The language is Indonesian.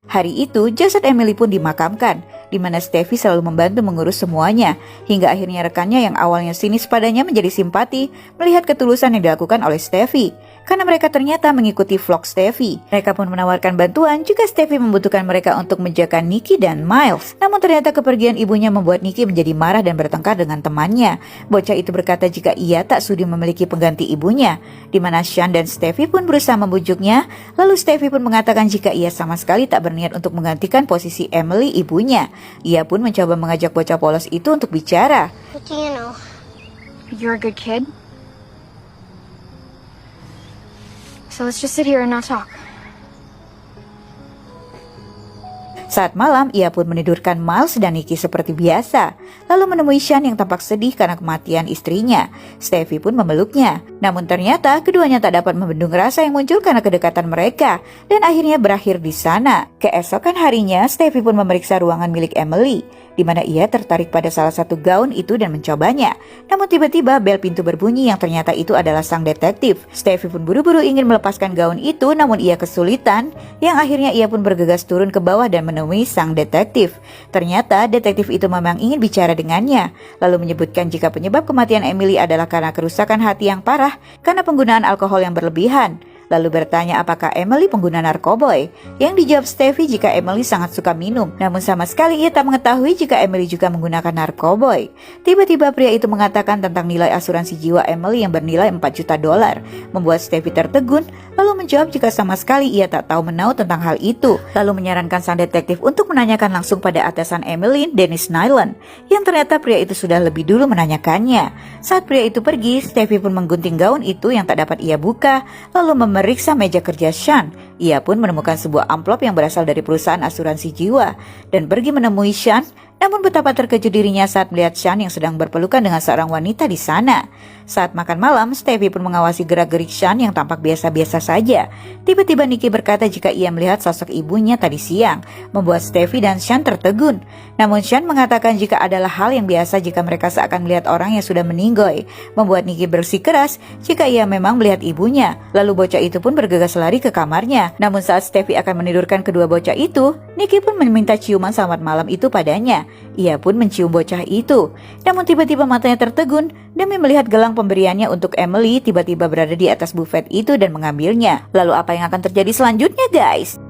Hari itu, jasad Emily pun dimakamkan, di mana Steffi selalu membantu mengurus semuanya, hingga akhirnya rekannya yang awalnya sinis padanya menjadi simpati melihat ketulusan yang dilakukan oleh Steffi. Karena mereka ternyata mengikuti vlog Steffi. Mereka pun menawarkan bantuan jika Steffi membutuhkan mereka untuk menjaga Nikki dan Miles. Namun ternyata kepergian ibunya membuat Nikki menjadi marah dan bertengkar dengan temannya. Bocah itu berkata jika ia tak sudi memiliki pengganti ibunya, di mana Sean dan Steffi pun berusaha membujuknya. Lalu Steffi pun mengatakan jika ia sama sekali tak berniat untuk menggantikan posisi Emily ibunya. Ia pun mencoba mengajak bocah polos itu untuk bicara. What do you know? You're a good kid. So let's just sit here and not talk. Saat malam, ia pun menidurkan Miles dan Nikki seperti biasa, lalu menemui Sean yang tampak sedih karena kematian istrinya. Steffi pun memeluknya, namun ternyata keduanya tak dapat membendung rasa yang muncul karena kedekatan mereka, dan akhirnya berakhir di sana. Keesokan harinya, Steffi pun memeriksa ruangan milik Emily, di mana ia tertarik pada salah satu gaun itu dan mencobanya. Namun tiba-tiba bel pintu berbunyi yang ternyata itu adalah sang detektif. Steffi pun buru-buru ingin melepaskan gaun itu, namun ia kesulitan, yang akhirnya ia pun bergegas turun ke bawah dan menemui sang detektif. Ternyata detektif itu memang ingin bicara dengannya, lalu menyebutkan jika penyebab kematian Emily adalah karena kerusakan hati yang parah karena penggunaan alkohol yang berlebihan. Lalu bertanya apakah Emily pengguna narkoboy. Yang dijawab Steffi jika Emily sangat suka minum, namun sama sekali ia tak mengetahui jika Emily juga menggunakan narkoboy. Tiba-tiba pria itu mengatakan tentang nilai asuransi jiwa Emily yang bernilai $4 juta, membuat Steffi tertegun, lalu menjawab jika sama sekali ia tak tahu menau tentang hal itu. Lalu menyarankan sang detektif untuk menanyakan langsung pada atasan Emily, Dennis Nyland, yang ternyata pria itu sudah lebih dulu menanyakannya. Saat pria itu pergi, Steffi pun menggunting gaun itu yang tak dapat ia buka, lalu memeriksa meja kerja Sean. Ia pun menemukan sebuah amplop yang berasal dari perusahaan asuransi jiwa dan pergi menemui Sean. Namun betapa terkejut dirinya saat melihat Sean yang sedang berpelukan dengan seorang wanita di sana. Saat makan malam, Steffi pun mengawasi gerak-gerik Sean yang tampak biasa-biasa saja. Tiba-tiba Nikki berkata jika ia melihat sosok ibunya tadi siang, membuat Steffi dan Sean tertegun. Namun Sean mengatakan jika adalah hal yang biasa jika mereka seakan melihat orang yang sudah meninggoy, membuat Nikki bersikeras jika ia memang melihat ibunya. Lalu bocah itu pun bergegas lari ke kamarnya. Namun saat Steffi akan menidurkan kedua bocah itu, Nikki pun meminta ciuman selamat malam itu padanya. Ia pun mencium bocah itu. Namun tiba-tiba matanya tertegun demi melihat gelang pemberiannya untuk Emily tiba-tiba berada di atas bufet itu dan mengambilnya. Lalu apa yang akan terjadi selanjutnya, guys?